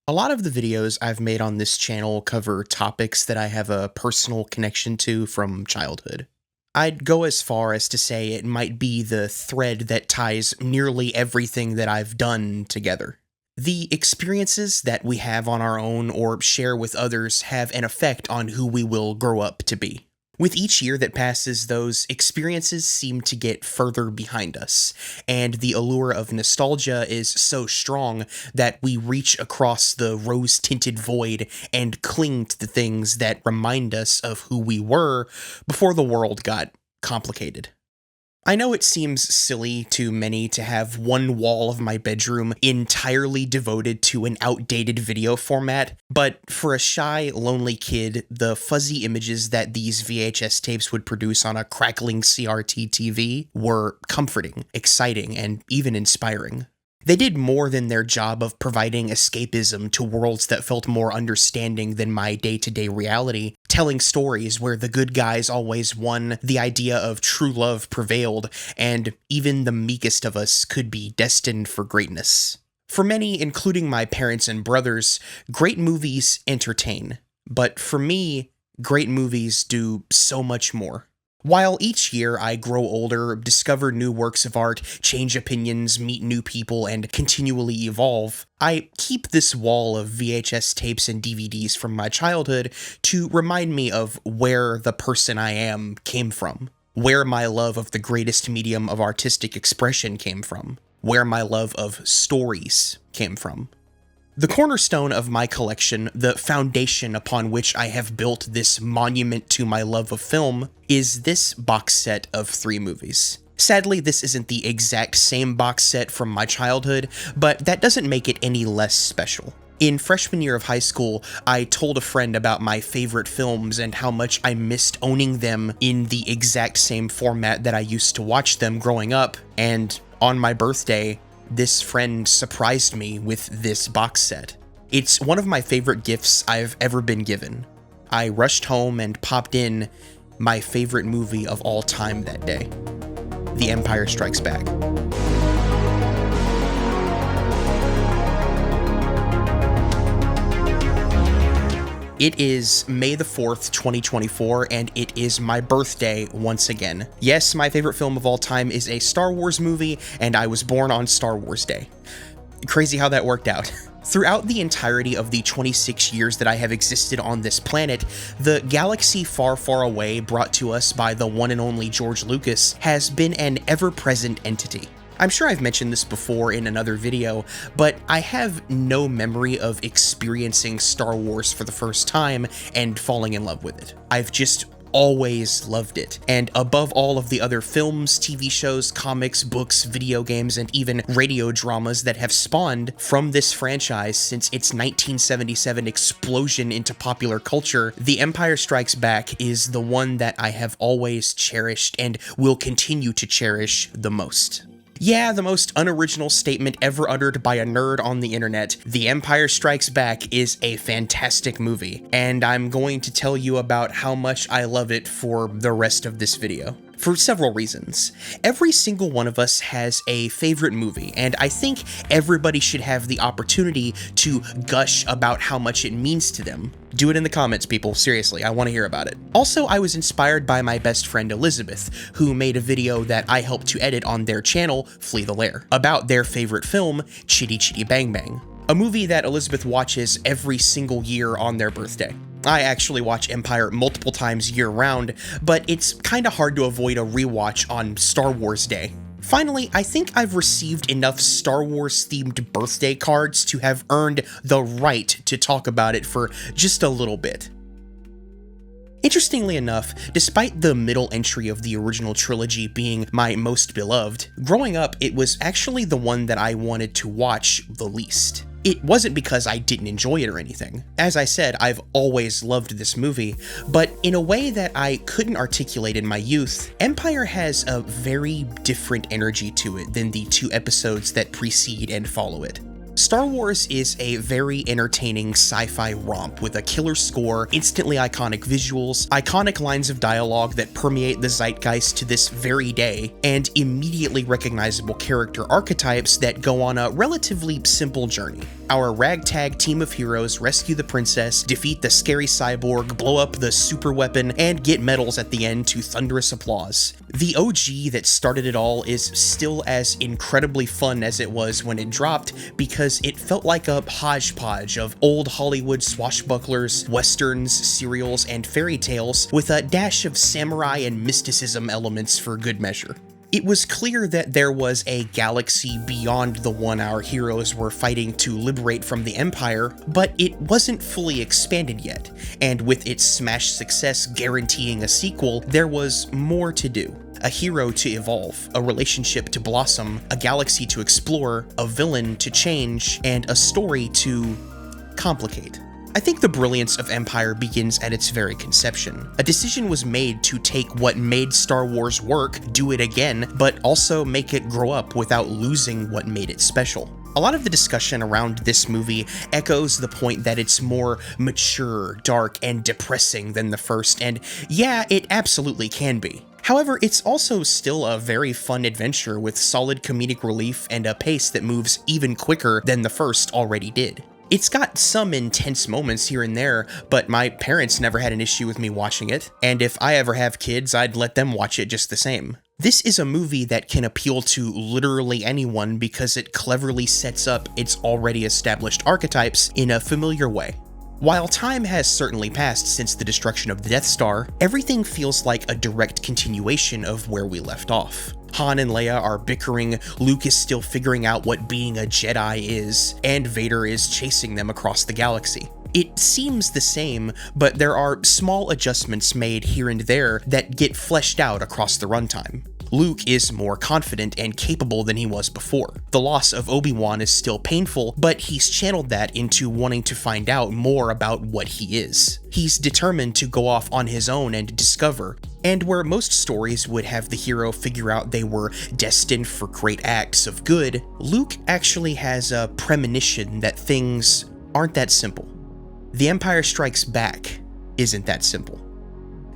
A lot of the videos I've made on this channel cover topics that I have a personal connection to from childhood. I'd go as far as to say it might be the thread that ties nearly everything that I've done together. The experiences that we have on our own or share with others have an effect on who we will grow up to be. With each year that passes, those experiences seem to get further behind us, and the allure of nostalgia is so strong that we reach across the rose-tinted void and cling to the things that remind us of who we were before the world got complicated. I know it seems silly to many to have one wall of my bedroom entirely devoted to an outdated video format, but for a shy, lonely kid, the fuzzy images that these VHS tapes would produce on a crackling CRT TV were comforting, exciting, and even inspiring. They did more than their job of providing escapism to worlds that felt more understanding than my day-to-day reality, telling stories where the good guys always won, the idea of true love prevailed, and even the meekest of us could be destined for greatness. For many, including my parents and brothers, great movies entertain. But for me, great movies do so much more. While each year I grow older, discover new works of art, change opinions, meet new people, and continually evolve, I keep this wall of VHS tapes and DVDs from my childhood to remind me of where the person I am came from, where my love of the greatest medium of artistic expression came from, where my love of stories came from. The cornerstone of my collection, the foundation upon which I have built this monument to my love of film, is this box set of 3 movies. Sadly, this isn't the exact same box set from my childhood, but that doesn't make it any less special. In freshman year of high school, I told a friend about my favorite films and how much I missed owning them in the exact same format that I used to watch them growing up, and on my birthday, this friend surprised me with this box set. It's one of my favorite gifts I've ever been given. I rushed home and popped in my favorite movie of all time that day, The Empire Strikes Back. It is May the 4th, 2024, and it is my birthday once again. Yes, my favorite film of all time is a Star Wars movie, and I was born on Star Wars Day. Crazy how that worked out. Throughout the entirety of the 26 years that I have existed on this planet, the galaxy far, far away brought to us by the one and only George Lucas has been an ever-present entity. I'm sure I've mentioned this before in another video, but I have no memory of experiencing Star Wars for the first time and falling in love with it. I've just always loved it, and above all of the other films, TV shows, comics, books, video games, and even radio dramas that have spawned from this franchise since its 1977 explosion into popular culture, The Empire Strikes Back is the one that I have always cherished and will continue to cherish the most. Yeah, the most unoriginal statement ever uttered by a nerd on the internet, The Empire Strikes Back is a fantastic movie, and I'm going to tell you about how much I love it for the rest of this video. For several reasons. Every single one of us has a favorite movie, and I think everybody should have the opportunity to gush about how much it means to them. Do it in the comments, people. Seriously, I want to hear about it. Also, I was inspired by my best friend Elizabeth, who made a video that I helped to edit on their channel, Flee the Lair, about their favorite film, Chitty Chitty Bang Bang, a movie that Elizabeth watches every single year on their birthday. I actually watch Empire multiple times year-round, but it's kinda hard to avoid a rewatch on Star Wars Day. Finally, I think I've received enough Star Wars-themed birthday cards to have earned the right to talk about it for just a little bit. Interestingly enough, despite the middle entry of the original trilogy being my most beloved, growing up it was actually the one that I wanted to watch the least. It wasn't because I didn't enjoy it or anything. As I said, I've always loved this movie, but in a way that I couldn't articulate in my youth, Empire has a very different energy to it than the 2 episodes that precede and follow it. Star Wars is a very entertaining sci-fi romp with a killer score, instantly iconic visuals, iconic lines of dialogue that permeate the zeitgeist to this very day, and immediately recognizable character archetypes that go on a relatively simple journey. Our ragtag team of heroes rescue the princess, defeat the scary cyborg, blow up the super weapon, and get medals at the end to thunderous applause. The OG that started it all is still as incredibly fun as it was when it dropped, because it felt like a hodgepodge of old Hollywood swashbucklers, westerns, serials, and fairy tales with a dash of samurai and mysticism elements for good measure. It was clear that there was a galaxy beyond the one our heroes were fighting to liberate from the Empire, but it wasn't fully expanded yet, and with its smash success guaranteeing a sequel, there was more to do. A hero to evolve, a relationship to blossom, a galaxy to explore, a villain to change, and a story to complicate. I think the brilliance of Empire begins at its very conception. A decision was made to take what made Star Wars work, do it again, but also make it grow up without losing what made it special. A lot of the discussion around this movie echoes the point that it's more mature, dark, and depressing than the first, and yeah, it absolutely can be. However, it's also still a very fun adventure with solid comedic relief and a pace that moves even quicker than the first already did. It's got some intense moments here and there, but my parents never had an issue with me watching it, and if I ever have kids, I'd let them watch it just the same. This is a movie that can appeal to literally anyone because it cleverly sets up its already established archetypes in a familiar way. While time has certainly passed since the destruction of the Death Star, everything feels like a direct continuation of where we left off. Han and Leia are bickering, Luke is still figuring out what being a Jedi is, and Vader is chasing them across the galaxy. It seems the same, but there are small adjustments made here and there that get fleshed out across the runtime. Luke is more confident and capable than he was before. The loss of Obi-Wan is still painful, but he's channeled that into wanting to find out more about what he is. He's determined to go off on his own and discover, and where most stories would have the hero figure out they were destined for great acts of good, Luke actually has a premonition that things aren't that simple. The Empire Strikes Back isn't that simple.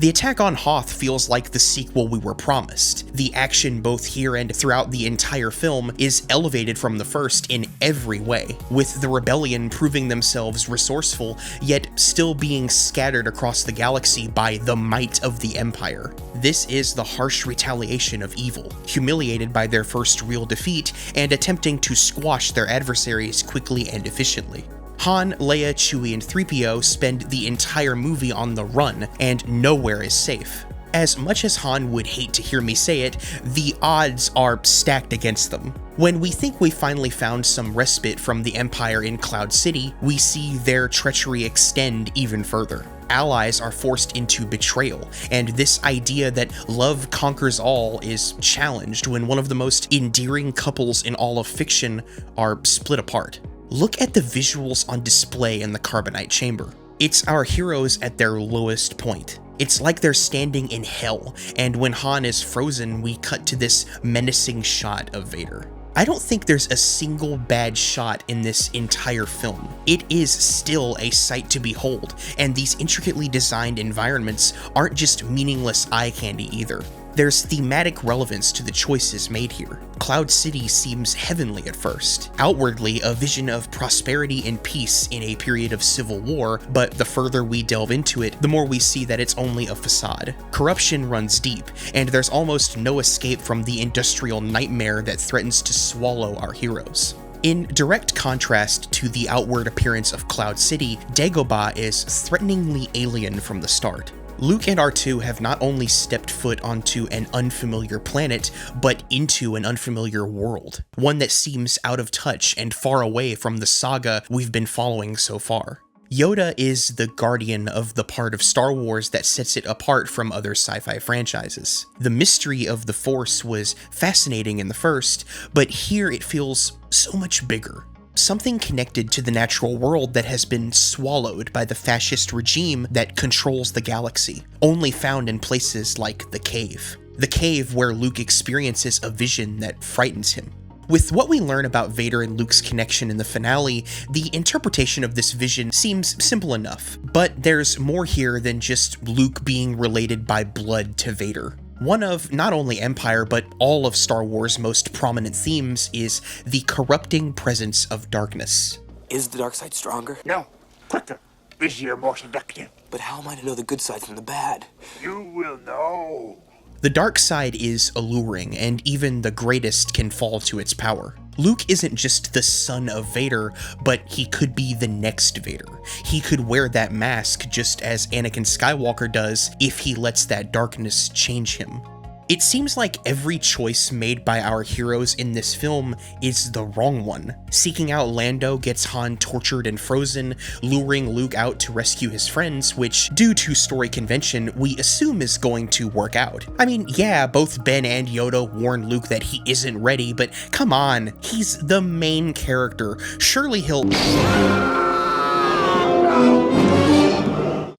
The attack on Hoth feels like the sequel we were promised. The action both here and throughout the entire film is elevated from the first in every way, with the rebellion proving themselves resourceful, yet still being scattered across the galaxy by the might of the Empire. This is the harsh retaliation of evil, humiliated by their first real defeat and attempting to squash their adversaries quickly and efficiently. Han, Leia, Chewie, and 3PO spend the entire movie on the run, and nowhere is safe. As much as Han would hate to hear me say it, the odds are stacked against them. When we think we finally found some respite from the Empire in Cloud City, we see their treachery extend even further. Allies are forced into betrayal, and this idea that love conquers all is challenged when one of the most endearing couples in all of fiction are split apart. Look at the visuals on display in the Carbonite Chamber. It's our heroes at their lowest point. It's like they're standing in hell, and when Han is frozen, we cut to this menacing shot of Vader. I don't think there's a single bad shot in this entire film. It is still a sight to behold, and these intricately designed environments aren't just meaningless eye candy either. There's thematic relevance to the choices made here. Cloud City seems heavenly at first, outwardly a vision of prosperity and peace in a period of civil war, but the further we delve into it, the more we see that it's only a facade. Corruption runs deep, and there's almost no escape from the industrial nightmare that threatens to swallow our heroes. In direct contrast to the outward appearance of Cloud City, Dagobah is threateningly alien from the start. Luke and R2 have not only stepped foot onto an unfamiliar planet, but into an unfamiliar world, one that seems out of touch and far away from the saga we've been following so far. Yoda is the guardian of the part of Star Wars that sets it apart from other sci-fi franchises. The mystery of the Force was fascinating in the first, but here it feels so much bigger. Something connected to the natural world that has been swallowed by the fascist regime that controls the galaxy, only found in places like the cave. The cave where Luke experiences a vision that frightens him. With what we learn about Vader and Luke's connection in the finale, the interpretation of this vision seems simple enough, but there's more here than just Luke being related by blood to Vader. One of not only Empire, but all of Star Wars' most prominent themes is the corrupting presence of darkness. Is the dark side stronger? No. Quicker. Easier, more seductive. But how am I to know the good side from the bad? You will know. The dark side is alluring, and even the greatest can fall to its power. Luke isn't just the son of Vader, but he could be the next Vader. He could wear that mask just as Anakin Skywalker does if he lets that darkness change him. It seems like every choice made by our heroes in this film is the wrong one. Seeking out Lando gets Han tortured and frozen, luring Luke out to rescue his friends, which, due to story convention, we assume is going to work out. I mean, yeah, both Ben and Yoda warn Luke that he isn't ready, but come on, he's the main character. Surely he'll...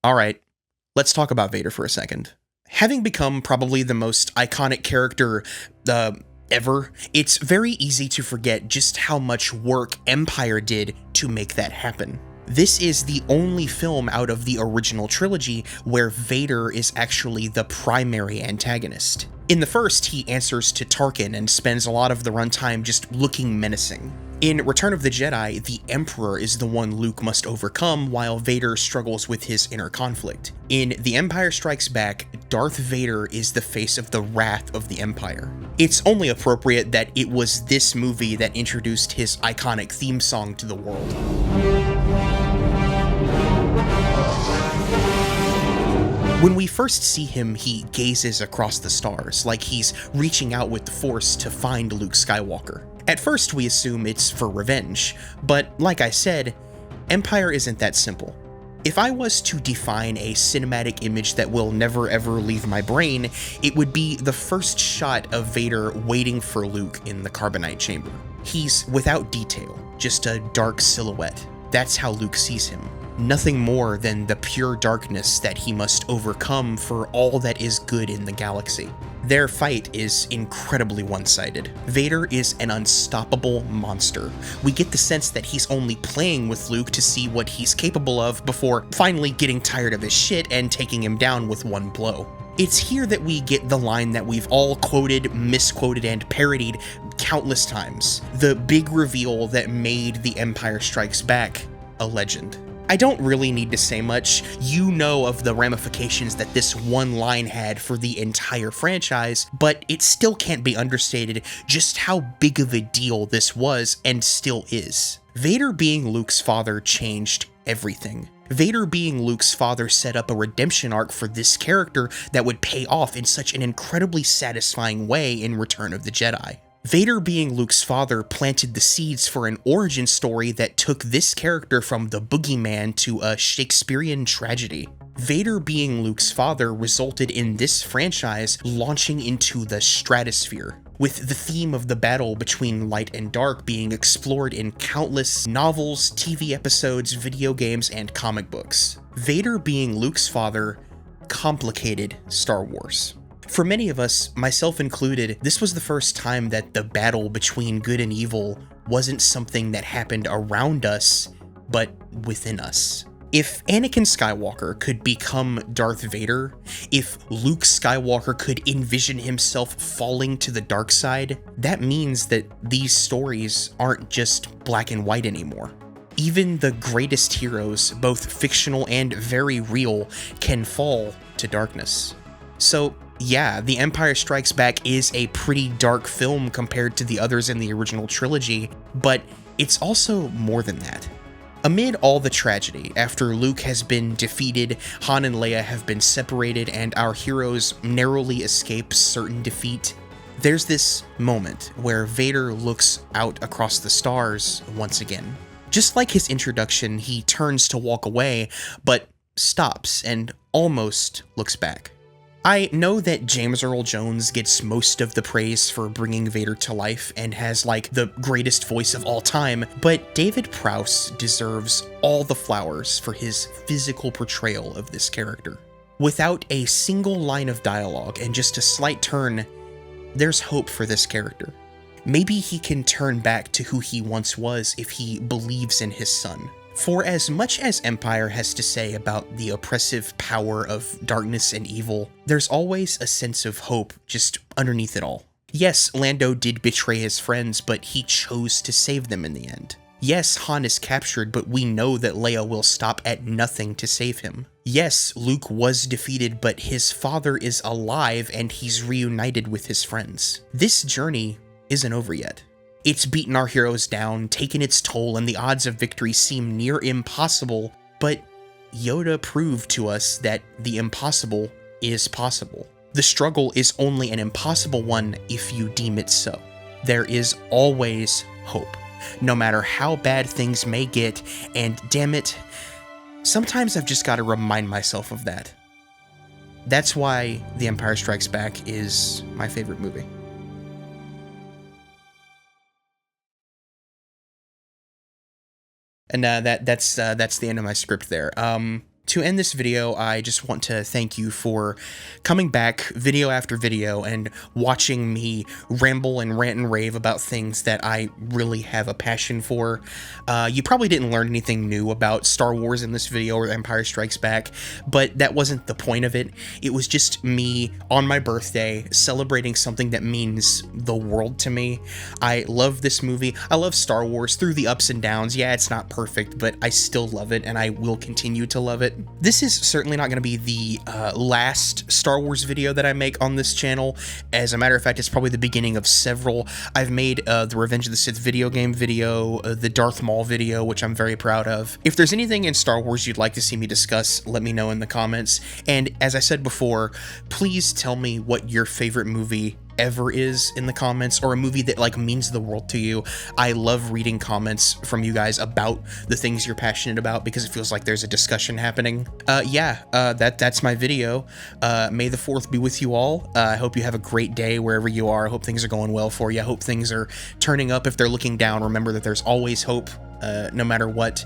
Alright, let's talk about Vader for a second. Having become probably the most iconic character ever, it's very easy to forget just how much work Empire did to make that happen. This is the only film out of the original trilogy where Vader is actually the primary antagonist. In the first, he answers to Tarkin and spends a lot of the runtime just looking menacing. In Return of the Jedi, the Emperor is the one Luke must overcome while Vader struggles with his inner conflict. In The Empire Strikes Back, Darth Vader is the face of the wrath of the Empire. It's only appropriate that it was this movie that introduced his iconic theme song to the world. When we first see him, he gazes across the stars, like he's reaching out with the Force to find Luke Skywalker. At first, we assume it's for revenge, but like I said, Empire isn't that simple. If I was to define a cinematic image that will never ever leave my brain, it would be the first shot of Vader waiting for Luke in the carbonite chamber. He's without detail, just a dark silhouette. That's how Luke sees him. Nothing more than the pure darkness that he must overcome for all that is good in the galaxy. Their fight is incredibly one-sided. Vader is an unstoppable monster. We get the sense that he's only playing with Luke to see what he's capable of before finally getting tired of his shit and taking him down with one blow. It's here that we get the line that we've all quoted, misquoted, and parodied countless times. The big reveal that made The Empire Strikes Back a legend. I don't really need to say much. You know of the ramifications that this one line had for the entire franchise, but it still can't be understated just how big of a deal this was and still is. Vader being Luke's father changed everything. Vader being Luke's father set up a redemption arc for this character that would pay off in such an incredibly satisfying way in Return of the Jedi. Vader being Luke's father planted the seeds for an origin story that took this character from the boogeyman to a Shakespearean tragedy. Vader being Luke's father resulted in this franchise launching into the stratosphere, with the theme of the battle between light and dark being explored in countless novels, TV episodes, video games, and comic books. Vader being Luke's father complicated Star Wars. For many of us, myself included, this was the first time that the battle between good and evil wasn't something that happened around us, but within us. If Anakin Skywalker could become Darth Vader, if Luke Skywalker could envision himself falling to the dark side, that means that these stories aren't just black and white anymore. Even the greatest heroes, both fictional and very real, can fall to darkness. So, yeah, The Empire Strikes Back is a pretty dark film compared to the others in the original trilogy, but it's also more than that. Amid all the tragedy, after Luke has been defeated, Han and Leia have been separated, and our heroes narrowly escape certain defeat, there's this moment where Vader looks out across the stars once again. Just like his introduction, he turns to walk away, but stops and almost looks back. I know that James Earl Jones gets most of the praise for bringing Vader to life and has like the greatest voice of all time, but David Prowse deserves all the flowers for his physical portrayal of this character. Without a single line of dialogue and just a slight turn, there's hope for this character. Maybe he can turn back to who he once was if he believes in his son. For as much as Empire has to say about the oppressive power of darkness and evil, there's always a sense of hope just underneath it all. Yes, Lando did betray his friends, but he chose to save them in the end. Yes, Han is captured, but we know that Leia will stop at nothing to save him. Yes, Luke was defeated, but his father is alive and he's reunited with his friends. This journey isn't over yet. It's beaten our heroes down, taken its toll, and the odds of victory seem near impossible, but Yoda proved to us that the impossible is possible. The struggle is only an impossible one if you deem it so. There is always hope, no matter how bad things may get, and damn it, sometimes I've just got to remind myself of that. That's why The Empire Strikes Back is my favorite movie. And that's the end of my script there. To end this video, I just want to thank you for coming back video after video and watching me ramble and rant and rave about things that I really have a passion for. You probably didn't learn anything new about Star Wars in this video or Empire Strikes Back, but that wasn't the point of it. It was just me on my birthday celebrating something that means the world to me. I love this movie. I love Star Wars through the ups and downs. Yeah, it's not perfect, but I still love it and I will continue to love it. This is certainly not going to be the last Star Wars video that I make on this channel. As a matter of fact, it's probably the beginning of several. I've made the Revenge of the Sith video game video, the Darth Maul video, which I'm very proud of. If there's anything in Star Wars you'd like to see me discuss, let me know in the comments. And as I said before, please tell me what your favorite movie ever is in the comments, or a movie that like means the world to you. I love reading comments from you guys about the things you're passionate about because it feels like there's a discussion happening. That's my video. May the 4th be with you all. I hope you have a great day wherever you are. I hope things are going well for you. I hope things are turning up. If they're looking down, remember that there's always hope. No matter what.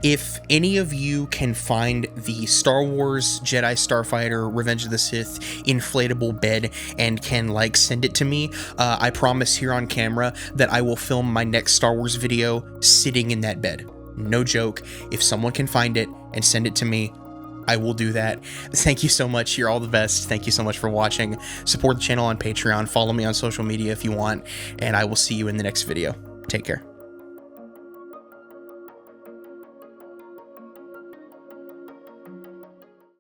If any of you can find the Star Wars Jedi Starfighter Revenge of the Sith inflatable bed and can like send it to me, I promise here on camera that I will film my next Star Wars video sitting in that bed. No joke. If someone can find it and send it to me, I will do that. Thank you so much. You're all the best. Thank you so much for watching. Support the channel on Patreon. Follow me on social media if you want, and I will see you in the next video. Take care.